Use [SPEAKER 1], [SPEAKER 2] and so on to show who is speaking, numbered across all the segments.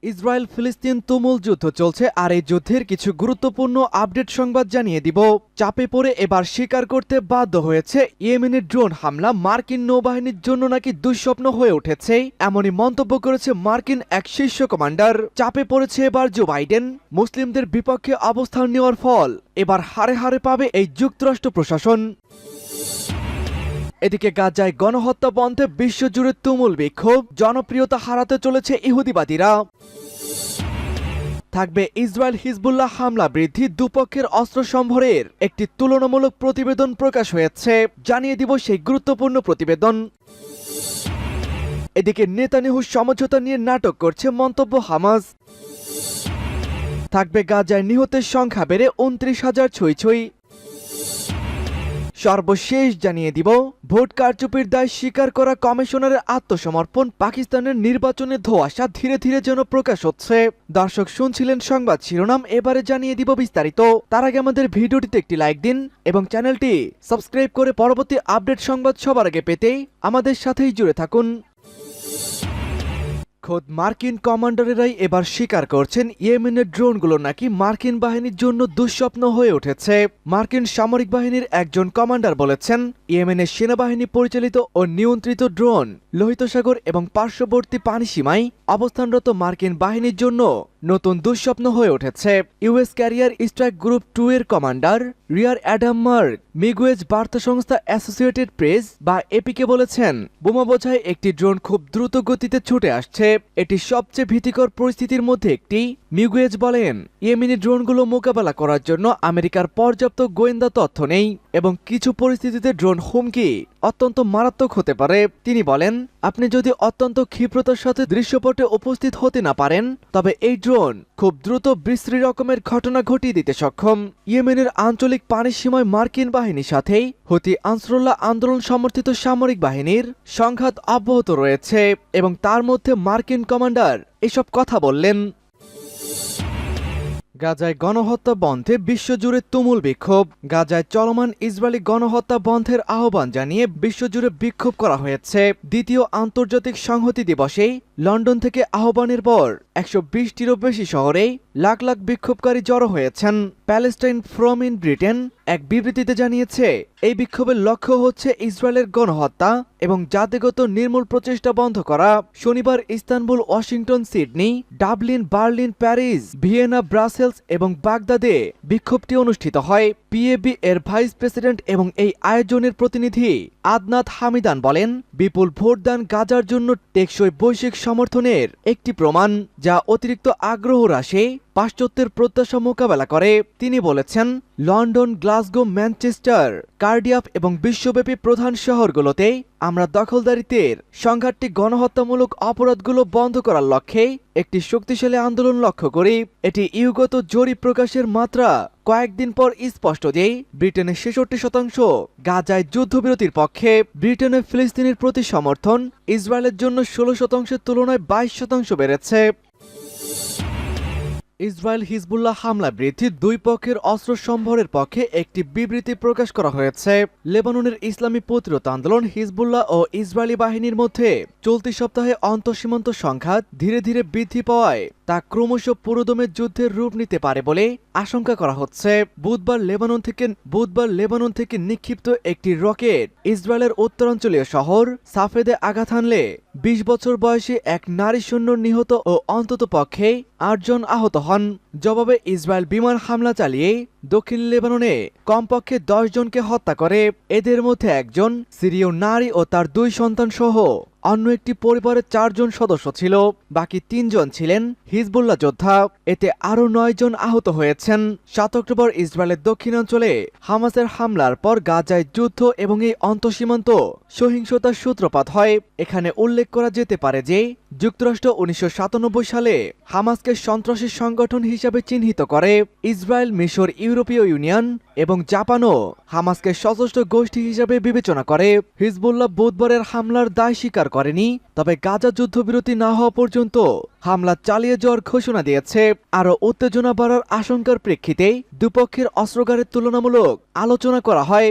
[SPEAKER 1] Israel ফিলিস্তিন তুমুল যুদ্ধ চলছে, আর এই যুদ্ধের কিছু গুরুত্বপূর্ণ আপডেট সংবাদ জানিয়ে দিব। চাপে পড়ে এবার স্বীকার করতে বাধ্য হয়েছে ইয়েমেনের ড্রোন হামলা মার্কিন নৌবাহিনীর জন্য নাকি দুঃস্বপ্ন হয়ে উঠেছে। এমনই মন্তব্য করেছে মার্কিন এক শীর্ষ কমান্ডার। চাপে পড়েছে এবার জো বাইডেন। মুসলিমদের বিপক্ষে অবস্থান নেওয়ার ফল এবার হারে হারে পাবে এই যুক্তরাষ্ট্র প্রশাসন। এদিকে গাজায় গণহত্যা বন্ধে বিশ্বজুড়ে তুমুল বিক্ষোভ। জনপ্রিয়তা হারাতে চলেছে ইহুদিবাদীরা। থাকবে ইসরায়েল হিজবুল্লাহ হামলা বৃদ্ধি, দুপক্ষের অস্ত্র সম্ভরের একটি তুলনামূলক প্রতিবেদন প্রকাশ হয়েছে। জানিয়ে দিব সেই গুরুত্বপূর্ণ প্রতিবেদন। এদিকে নেতানিয়াহু সমঝোতা নিয়ে নাটক করছে মন্তব্য হামাস। থাকবে গাজায় নিহতের সংখ্যা বেড়ে ২৯,০০০ ছুঁই। সর্বশেষ জানিয়ে দিব ভোট কারচুপির দায় স্বীকার করা কমিশনারের আত্মসমর্পণ। পাকিস্তানের নির্বাচনে ধোঁয়াশা ধীরে ধীরে যেন প্রকাশ হচ্ছে। দর্শক শুনছিলেন সংবাদ শিরোনাম, এবারে জানিয়ে দিব বিস্তারিত। তার আগে আমাদের ভিডিওটিতে একটি লাইক দিন এবং চ্যানেলটি সাবস্ক্রাইব করে পরবর্তী আপডেট সংবাদ সবার আগে পেতে আমাদের সাথেই জুড়ে থাকুন। খোদ মার্কিন কমান্ডারেরাই এবার স্বীকার করছেন ইয়েমেনের ড্রোনগুলো নাকি মার্কিন বাহিনীর জন্য দুঃস্বপ্ন হয়ে উঠেছে। মার্কিন সামরিক বাহিনীর একজন কমান্ডার বলেছেন, ইয়েমেনের সেনাবাহিনী পরিচালিত ও নিয়ন্ত্রিত ড্রোন লোহিত সাগর এবং পার্শ্ববর্তী পানিসীমায় অবস্থানরত মার্কিন বাহিনীর জন্য নতুন দুঃস্বপ্ন হয়ে উঠেছে। ইউএস ক্যারিয়ার স্ট্রাইক গ্রুপ 2 এর কমান্ডার রিয়ার অ্যাডাম মার্ক মিগুয়েজ বার্তা সংস্থা অ্যাসোসিয়েটেড প্রেস বা এপিকে বলেছেন, বোমা বোঝাই একটি ড্রোন খুব দ্রুত গতিতে ছুটে আসছে। এটি সবচেয়ে ভীতিকর পরিস্থিতির মধ্যে একটি। মিগুয়েজ বলেন, ইয়েমেনি ড্রোনগুলো মোকাবেলা করার জন্য আমেরিকার পর্যাপ্ত গোয়েন্দা তথ্য নেই এবং কিছু পরিস্থিতিতে ড্রোন হুমকি অত্যন্ত মারাত্মক হতে পারে। তিনি বলেন, আপনি যদি অত্যন্ত ক্ষিপ্রতার সাথে দৃশ্যপটে উপস্থিত হতে না পারেন, তবে এই ড্রোন খুব দ্রুত বিশ্রী রকমের ঘটনা ঘটিয়ে দিতে সক্ষম। ইয়েমেনের আঞ্চলিক পানিসীমায় মার্কিন বাহিনীর সাথেই হুতি আনসারুল্লাহ আন্দোলন সমর্থিত সামরিক বাহিনীর সংঘাত অব্যাহত রয়েছে এবং তার মধ্যে মার্কিন কমান্ডার এসব কথা বললেন। গাজায় গণহত্যা বন্ধে বিশ্বজুড়ে তুমুল বিক্ষোভ। গাজায় চলমান ইসরায়েলি গণহত্যা বন্ধের আহ্বান জানিয়ে বিশ্বজুড়ে বিক্ষোভ করা হয়েছে। দ্বিতীয় আন্তর্জাতিক সংহতি দিবসে লন্ডন থেকে আহ্বানের পর ১২০টিরও বেশি শহরে লাখ লাখ বিক্ষোভকারী জড়ো হয়েছেন। প্যালেস্টাইন ফ্রম ইন ব্রিটেন এক বিবৃতিতে জানিয়েছে, এই বিক্ষোভের লক্ষ্য হচ্ছে ইসরায়েলের গণহত্যা এবং জাতিগত নির্মূল প্রচেষ্টা বন্ধ করা। শনিবার Istanbul, Washington, Sydney, Dublin, Berlin, Paris, Vienna, Brussels এবং বাগদাদে বিক্ষোভটি অনুষ্ঠিত হয়। পিএবি এর ভাইস প্রেসিডেন্ট এবং এই আয়োজনের প্রতিনিধি আদনাত হামিদান বলেন, বিপুল ভোটদান গাজার জন্য টেকসই বৈশ্বিক সমর্থনের একটি প্রমাণ, যা অতিরিক্ত আগ্রহ হ্রাসে পাশ্চাত্যের প্রত্যাশা মোকাবেলা করে। তিনি বলেছেন, লন্ডন, গ্লাসগো, ম্যানচেস্টার, কার্ডিয়াফ এবং বিশ্বব্যাপী প্রধান শহরগুলোতে আমরা দখলদারিত্বের সংঘাতটি গণহত্যামূলক অপরাধগুলো বন্ধ করার লক্ষ্যে একটি শক্তিশালী আন্দোলন লক্ষ্য করি। এটি ইউগত জরিপ প্রকাশের মাত্রা কয়েকদিন পর স্পষ্ট যে ব্রিটেনের ৬৬% গাজায় যুদ্ধবিরতির পক্ষে। ব্রিটেনে ফিলিস্তিনের প্রতি সমর্থন ইসরায়েলের জন্য ১৬%-এর তুলনায় ২২% বেড়েছে। ইসরায়েল হিজবুল্লাহ হামলা বৃদ্ধি, দুই পক্ষের অস্ত্র সম্ভরের পক্ষে একটি বিবৃতি প্রকাশ করা হয়েছে। লেবাননের ইসলামী প্রতিরোধ আন্দোলন হিজবুল্লাহ ও ইসরায়েলি বাহিনীর মধ্যে চলতি সপ্তাহে আন্তঃসীমান্ত সংঘাত ধীরে ধীরে বৃদ্ধি পাওয়ায় তা ক্রমশ পুরোদমে যুদ্ধের রূপ নিতে পারে বলে আশঙ্কা করা হচ্ছে। বুধবার লেবানন থেকে নিক্ষিপ্ত একটি রকেট ইসরায়েলের উত্তরাঞ্চলীয় শহর সাফেদে আঘাত হানলে ২০ বছর বয়সী এক নারী সৈন্য নিহত ও অন্তত পক্ষে ৮ জন আহত হন। জবাবে ইসরায়েল বিমান হামলা চালিয়ে দক্ষিণ লেবাননে কমপক্ষে ১০ জনকে হত্যা করে। এদের মধ্যে একজন সিরীয় নারী ও তার ২ সন্তান সহ অন্য একটি পরিবারের ৪ জন সদস্য ছিল। বাকি ৩ জন ছিলেন হিজবুল্লাহ যোদ্ধা। এতে আরও ৯ জন আহত হয়েছেন। ৭ অক্টোবর ইসরায়েলের দক্ষিণাঞ্চলে হামাসের হামলার পর গাজায় যুদ্ধ এবং এই আন্তঃসীমান্ত সহিংসতার সূত্রপাত হয়। এখানে উল্লেখ করা যেতে পারে যে যুক্তরাষ্ট্র ১৯৯৭ সালে হামাসকে সন্ত্রাসী সংগঠন হিসাবে চিহ্নিত করে। ইসরায়েল, মিশর, ইউরোপীয় ইউনিয়ন এবং জাপানও হামাসকে সশস্ত্র গোষ্ঠী হিসাবে বিবেচনা করে। হিজবুল্লাহ বুধবারের হামলার দায় স্বীকার করেনি, তবে গাজা যুদ্ধবিরতি না হওয়া পর্যন্ত হামলা চালিয়ে যাওয়ার ঘোষণা দিয়েছে। আরও উত্তেজনা বাড়ার আশঙ্কার প্রেক্ষিতে দুপক্ষের অস্ত্রাগারের তুলনামূলক আলোচনা করা হয়।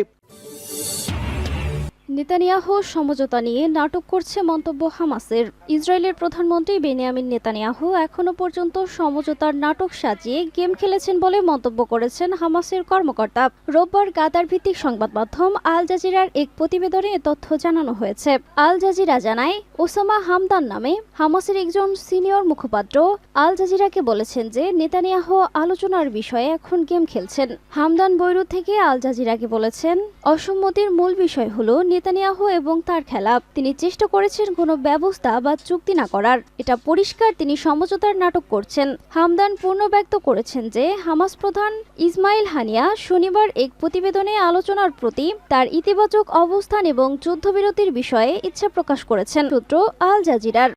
[SPEAKER 2] নেতানিয়াহু সমঝোতা নিয়ে নাটক করছে মন্তব্য হামাসের। ইসরায়েলের প্রধানমন্ত্রী বেনিয়ামিন নেতানিয়াহু এখনো পর্যন্ত সমঝোতার নাটক সাজিয়ে গেম খেলেছেন বলে মন্তব্য করেছেন হামাসের কর্মকর্তা। রোববার কাতার ভিত্তিক সংবাদ মাধ্যম আল জাজিরার এক প্রতিবেদনে এ তথ্য জানানো হয়েছে। আল জাজিরা জানায়, ওসামা হামদান নামে হামাসের একজন সিনিয়র মুখপাত্র আল জাজিরাকে বলেছেন যে নেতানিয়াহু আলোচনার বিষয়ে এখন গেম খেলছেন। হামদান বৈরুত থেকে আল জাজিরাকে বলেছেন, অসম্মতির মূল বিষয় হলো নেতানিয়াহু এবং তার খেলা। তিনি চেষ্টা করেছেন কোনো ব্যবস্থা বা চুক্তি না করার। এটা পরিষ্কার তিনি সমঝোতার নাটক করছেন। হামদান পূর্ণ ব্যক্ত করেছেন যে হামাস প্রধান ইসমাইল হানিয়া শনিবার এক প্রতিবেদনে আলোচনার প্রতি তার ইতিবাচক অবস্থান এবং যুদ্ধবিরতির বিষয়ে ইচ্ছা প্রকাশ করেছেন। সূত্র আল জাজিরার।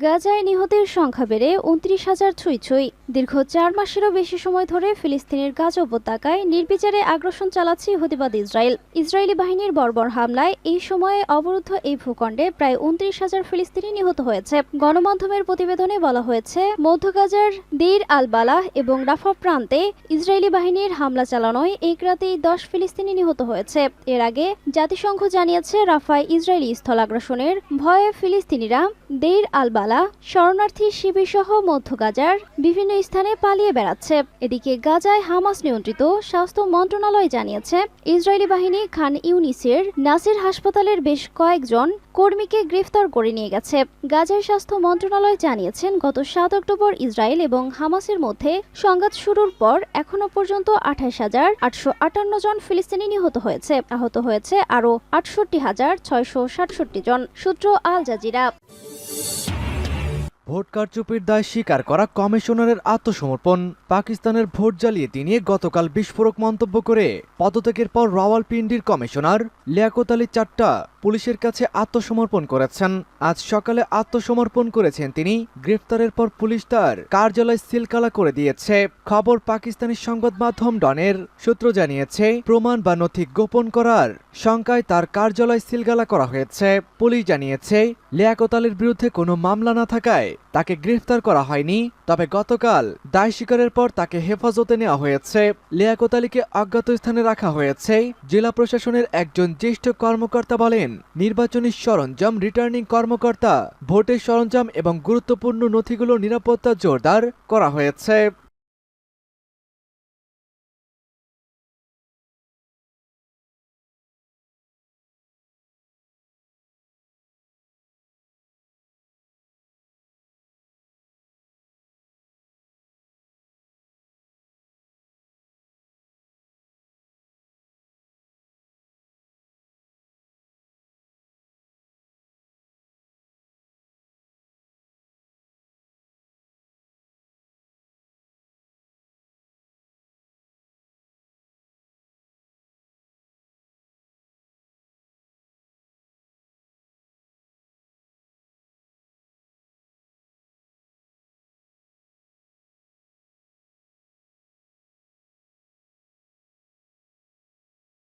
[SPEAKER 2] গাজায় নিহতের সংখ্যা বেড়ে 29,000 ছুঁই। দীর্ঘ 4 মাসেরও বেশি সময় ধরে ফিলিস্তিনের গাজা উপত্যকায় নির্বিচারে আগ্রাসন চালাচ্ছে ইহুদিবাদী ইসরায়েল। ইসরায়েলি বাহিনীর বর্বর হামলায় এই সময়ে অবরুদ্ধ এই ভূখণ্ডে প্রায় 29,000 ফিলিস্তিনি নিহত হয়েছে। গণমাধ্যমের প্রতিবেদনে বলা হয়েছে, মধ্য গাজার দেইর আল বালাহ এবং রাফা প্রান্তে ইসরায়েলি বাহিনীর হামলা চালানোয় এক রাতেই 10 ফিলিস্তিনি নিহত হয়েছে। এর আগে জাতিসংঘ জানিয়েছে, রাফায় ইসরায়েলি স্থল আগ্রাসনের ভয়ে ফিলিস্তিনিরা দেইর আল বালাহ শরণার্থী শিবির সহ মধ্য গাজার বিভিন্ন স্থানে পালিয়ে বেড়াচ্ছে। এদিকে গাজায় হামাস নিয়ন্ত্রিত স্বাস্থ্য মন্ত্রণালয় জানিয়েছে, ইসরায়েলি বাহিনী খান ইউনিসের নাসির হাসপাতালের বেশ কয়েকজন কর্মীকে গ্রেফতার করে নিয়ে গেছে। গাজার স্বাস্থ্য মন্ত্রণালয় জানিয়েছেন, গত 7 অক্টোবর ইসরায়েল এবং হামাসের মধ্যে সংঘাত শুরুর পর এখনো পর্যন্ত 28,858 জন ফিলিস্তিনি নিহত হয়েছে। আহত হয়েছে আরও 68,667 জন। সূত্র আল জাজিরা।
[SPEAKER 1] ভোট কারচুপির দায় স্বীকার করা কমিশনারের আত্মসমর্পণ। পাকিস্তানের ভোট জালিয়াতি নিয়ে গতকাল বিস্ফোরক মন্তব্য করে পদত্যাগের পর রাওয়ালপিন্ডির কমিশনার লিয়াকত আলী চাট্টা পুলিশের কাছে আত্মসমর্পণ করেছেন। আজ সকালে আত্মসমর্পণ করেছেন তিনি। গ্রেফতারের পর পুলিশ তার কার্যালয় সিলগালা করে দিয়েছে। খবর পাকিস্তানি সংবাদ মাধ্যম ডনের। সূত্র জানিয়েছে, প্রমাণ বা নথি গোপন করার শঙ্কায় তার কার্যালয় সিলগালা করা হয়েছে। পুলিশ জানিয়েছে, লিয়াকত আলীর বিরুদ্ধে কোনো মামলা না থাকায় তাকে গ্রেফতার করা হয়নি। তবে গতকাল দায় স্বীকারের পর তাকে হেফাজতে নেওয়া হয়েছে। লিয়াকত আলীকে অজ্ঞাত স্থানে রাখা হয়েছে। জেলা প্রশাসনের একজন জ্যেষ্ঠ কর্মকর্তা বলেন, নির্বাচনী সরঞ্জাম রিটার্নিং কর্মকর্তা ভোটের সরঞ্জাম এবং গুরুত্বপূর্ণ নথিগুলোর নিরাপত্তা জোরদার করা হয়েছে।